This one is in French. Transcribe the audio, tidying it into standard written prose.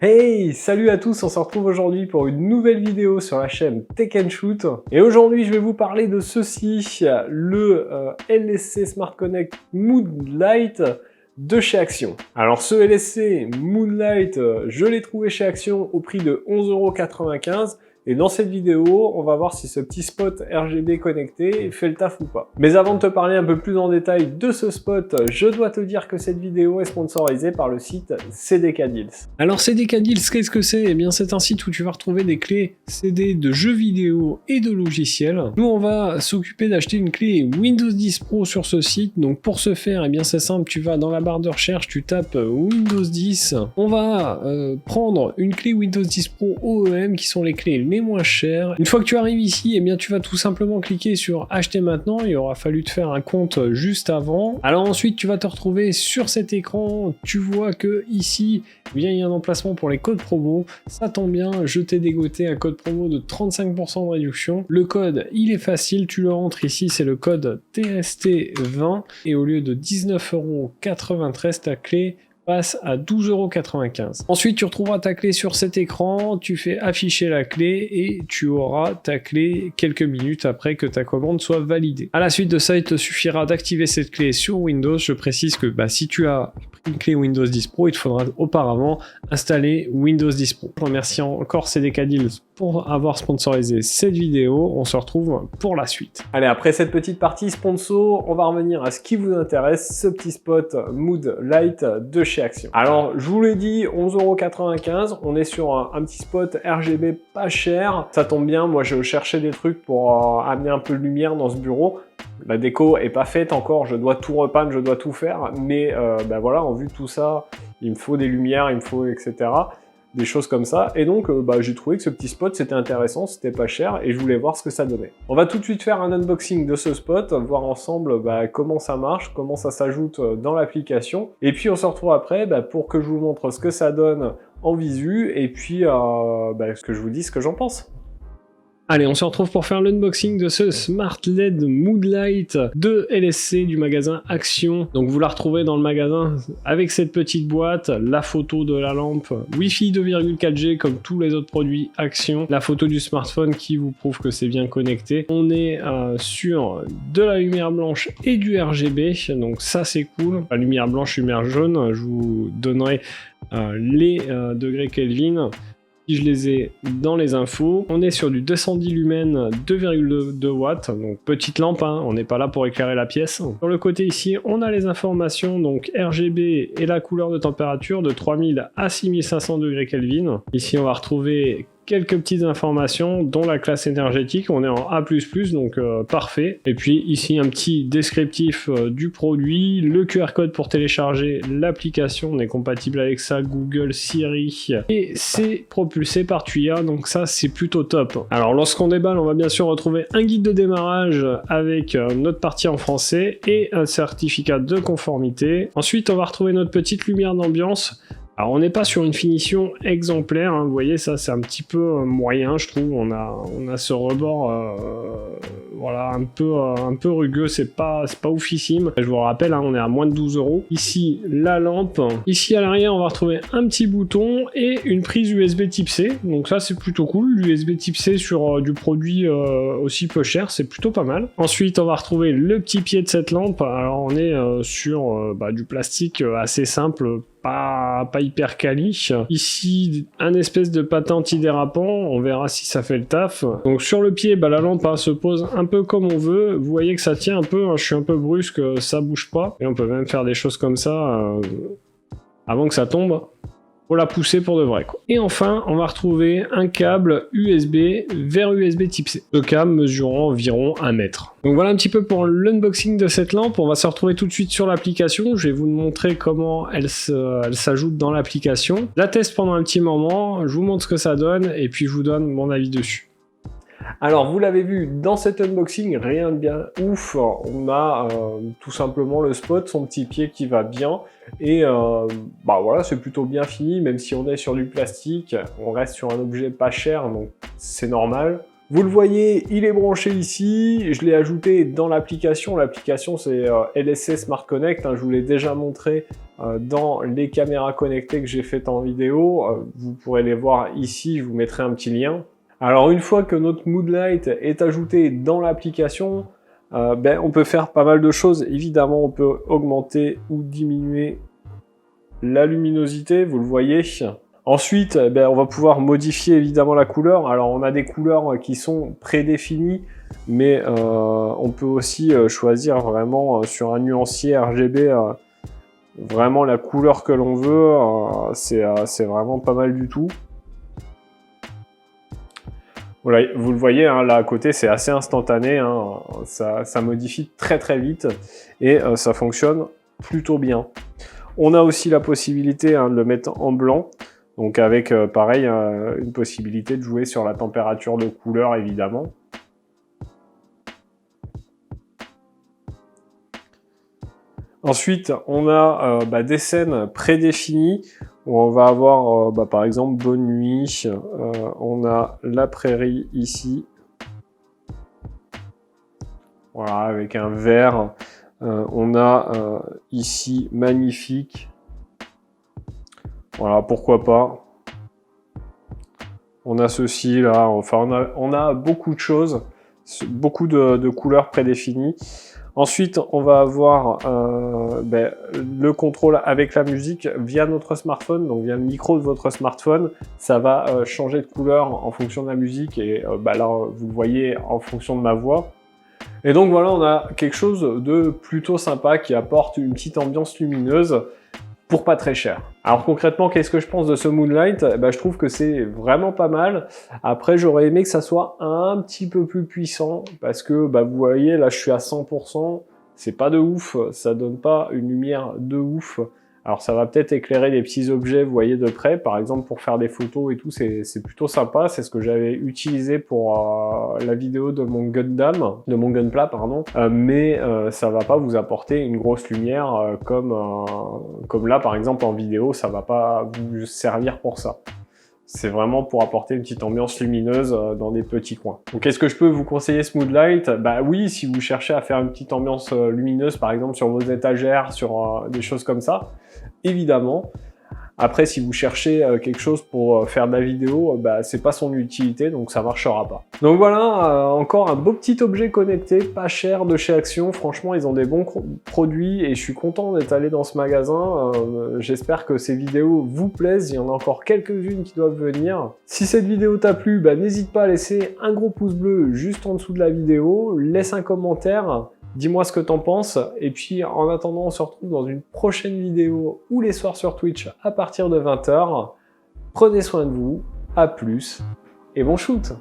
Hey, salut à tous, on se retrouve aujourd'hui pour une nouvelle vidéo sur la chaîne Tech & Shoot. Et aujourd'hui, je vais vous parler de ceci, le LSC Smart Connect Moonlight de chez Action. Alors ce LSC Moonlight, je l'ai trouvé chez Action au prix de 11,95 €. Et dans cette vidéo, on va voir si ce petit spot RGB connecté fait le taf ou pas. Mais avant de te parler un peu plus en détail de ce spot, je dois te dire que cette vidéo est sponsorisée par le site CDK Deals. Alors CDK Deals, qu'est-ce que c'est? Eh bien c'est un site où tu vas retrouver des clés CD de jeux vidéo et de logiciels. Nous on va s'occuper d'acheter une clé Windows 10 Pro sur ce site. Donc pour ce faire, eh bien c'est simple, tu vas dans la barre de recherche, tu tapes Windows 10. On va prendre une clé Windows 10 Pro OEM qui sont les clés les moins chères. Une fois que tu arrives ici, eh bien tu vas tout simplement cliquer sur acheter maintenant. Il aura fallu te faire un compte juste avant. Alors ensuite tu vas te retrouver sur cet écran. Tu vois que ici, eh bien il y a un emplacement pour les codes promo. Ça tombe bien, je t'ai dégoté un code promo de 35% de réduction. Le code, il est facile, tu le rentres ici, c'est le code TST20 et au lieu de 19,93 €, ta clé passe à 12,95 €. Ensuite, tu retrouveras ta clé sur cet écran, tu fais afficher la clé et tu auras ta clé quelques minutes après que ta commande soit validée. À la suite de ça, il te suffira d'activer cette clé sur Windows. Je précise que si tu as une clé Windows 10 Pro, il te faudra auparavant installer Windows 10 Pro. Je remercie encore CDK Deals pour avoir sponsorisé cette vidéo. On se retrouve pour la suite. Allez, après cette petite partie sponsor, on va revenir à ce qui vous intéresse, ce petit spot Mood Light de chez Action. Alors, je vous l'ai dit, 11,95 €. On est sur un petit spot RGB pas cher. Ça tombe bien, moi je cherchais des trucs pour amener un peu de lumière dans ce bureau. La déco est pas faite encore, je dois tout repeindre, je dois tout faire, mais voilà, en vue de tout ça, il me faut des lumières, il me faut etc. Des choses comme ça, et donc j'ai trouvé que ce petit spot c'était intéressant, c'était pas cher, et je voulais voir ce que ça donnait. On va tout de suite faire un unboxing de ce spot, voir ensemble comment ça marche, comment ça s'ajoute dans l'application, et puis on se retrouve après pour que je vous montre ce que ça donne en visu, et puis que je vous dise ce que j'en pense. Allez, on se retrouve pour faire l'unboxing de ce Smart LED Moonlight de LSC du magasin Action. Donc vous la retrouvez dans le magasin avec cette petite boîte, la photo de la lampe Wi-Fi 2,4G comme tous les autres produits Action, la photo du smartphone qui vous prouve que c'est bien connecté. On est sur de la lumière blanche et du RGB, donc ça c'est cool. La lumière blanche, lumière jaune, je vous donnerai les degrés Kelvin. Je les ai dans les infos. On est sur du 210 lumens, 2,2 watts, donc petite lampe, on n'est pas là pour éclairer la pièce. Sur le côté ici, on a les informations, donc RGB et la couleur de température de 3000 à 6500 degrés Kelvin. Ici, on va retrouver quelques petites informations, dont la classe énergétique. On est en A++, donc parfait. Et puis ici, un petit descriptif du produit, le QR code pour télécharger l'application. On est compatible avec ça, Google, Siri, et c'est propulsé par Tuya, donc ça, c'est plutôt top. Alors, lorsqu'on déballe, on va bien sûr retrouver un guide de démarrage avec notre partie en français et un certificat de conformité. Ensuite, on va retrouver notre petite lumière d'ambiance. Alors on n'est pas sur une finition exemplaire, vous voyez, ça c'est un petit peu moyen, je trouve. On a ce rebord voilà, un peu rugueux, c'est pas oufissime. Je vous rappelle, on est à moins de 12 €. Ici la lampe, ici à l'arrière on va retrouver un petit bouton et une prise USB type C, donc ça c'est plutôt cool. L'USB type C sur du produit aussi peu cher, c'est plutôt pas mal. Ensuite on va retrouver le petit pied de cette lampe. Alors on est sur du plastique assez simple, pas hyper quali. Ici, un espèce de patin antidérapant, on verra si ça fait le taf. Donc sur le pied, la lampe se pose un peu comme on veut. Vous voyez que ça tient un peu, je suis un peu brusque, ça bouge pas. Et on peut même faire des choses comme ça avant que ça tombe. Faut la pousser pour de vrai, quoi. Et enfin, on va retrouver un câble USB vers USB type C. Le câble mesurant environ 1 mètre. Donc voilà un petit peu pour l'unboxing de cette lampe. On va se retrouver tout de suite sur l'application. Je vais vous montrer comment elle s'ajoute dans l'application. Je la teste pendant un petit moment, je vous montre ce que ça donne et puis je vous donne mon avis dessus. Alors vous l'avez vu dans cet unboxing, rien de bien ouf, on a tout simplement le spot, son petit pied qui va bien, et voilà, c'est plutôt bien fini, même si on est sur du plastique, on reste sur un objet pas cher, donc c'est normal. Vous le voyez, il est branché ici, je l'ai ajouté dans l'application. L'application c'est LSC Smart Connect, hein, je vous l'ai déjà montré dans les caméras connectées que j'ai faites en vidéo. Vous pourrez les voir ici, je vous mettrai un petit lien. Alors une fois que notre Mood Light est ajouté dans l'application, on peut faire pas mal de choses. Évidemment, on peut augmenter ou diminuer la luminosité, vous le voyez. Ensuite, on va pouvoir modifier évidemment la couleur. Alors on a des couleurs qui sont prédéfinies, mais on peut aussi choisir vraiment sur un nuancier RGB vraiment la couleur que l'on veut. C'est vraiment pas mal du tout. Voilà, vous le voyez, hein, là à côté c'est assez instantané, hein, ça modifie très très vite et ça fonctionne plutôt bien. On a aussi la possibilité de le mettre en blanc. Donc avec, pareil, une possibilité de jouer sur la température de couleur, évidemment. Ensuite, on a des scènes prédéfinies, où on va avoir, par exemple, bonne nuit, on a la prairie ici. Voilà, avec un vert. On a ici magnifique. Voilà, pourquoi pas. On a ceci là, enfin on a beaucoup de choses, beaucoup de couleurs prédéfinies. Ensuite, on va avoir le contrôle avec la musique via notre smartphone, donc via le micro de votre smartphone. Ça va changer de couleur en fonction de la musique et là, vous le voyez en fonction de ma voix. Et donc voilà, on a quelque chose de plutôt sympa qui apporte une petite ambiance lumineuse pour pas très cher. Alors concrètement, qu'est-ce que je pense de ce Mood Light? Je trouve que c'est vraiment pas mal. Après, j'aurais aimé que ça soit un petit peu plus puissant parce que vous voyez, là je suis à 100%, c'est pas de ouf, ça donne pas une lumière de ouf. Alors ça va peut-être éclairer les petits objets, vous voyez, de près, par exemple pour faire des photos et tout, c'est plutôt sympa. C'est ce que j'avais utilisé pour la vidéo de mon Gundam, de mon Gunpla, pardon. Mais ça va pas vous apporter une grosse lumière comme là, par exemple, en vidéo, ça va pas vous servir pour ça. C'est vraiment pour apporter une petite ambiance lumineuse dans des petits coins. Donc est-ce que je peux vous conseiller ce Mood Light? Oui, si vous cherchez à faire une petite ambiance lumineuse, par exemple sur vos étagères, sur des choses comme ça, évidemment. Après, si vous cherchez quelque chose pour faire de la vidéo, c'est pas son utilité, donc ça marchera pas. Donc voilà, encore un beau petit objet connecté, pas cher, de chez Action. Franchement, ils ont des bons produits et je suis content d'être allé dans ce magasin. J'espère que ces vidéos vous plaisent. Il y en a encore quelques-unes qui doivent venir. Si cette vidéo t'a plu, n'hésite pas à laisser un gros pouce bleu juste en dessous de la vidéo. Laisse un commentaire. Dis-moi ce que t'en penses, et puis en attendant, on se retrouve dans une prochaine vidéo ou les soirs sur Twitch à partir de 20 h. Prenez soin de vous, à plus, et bon shoot!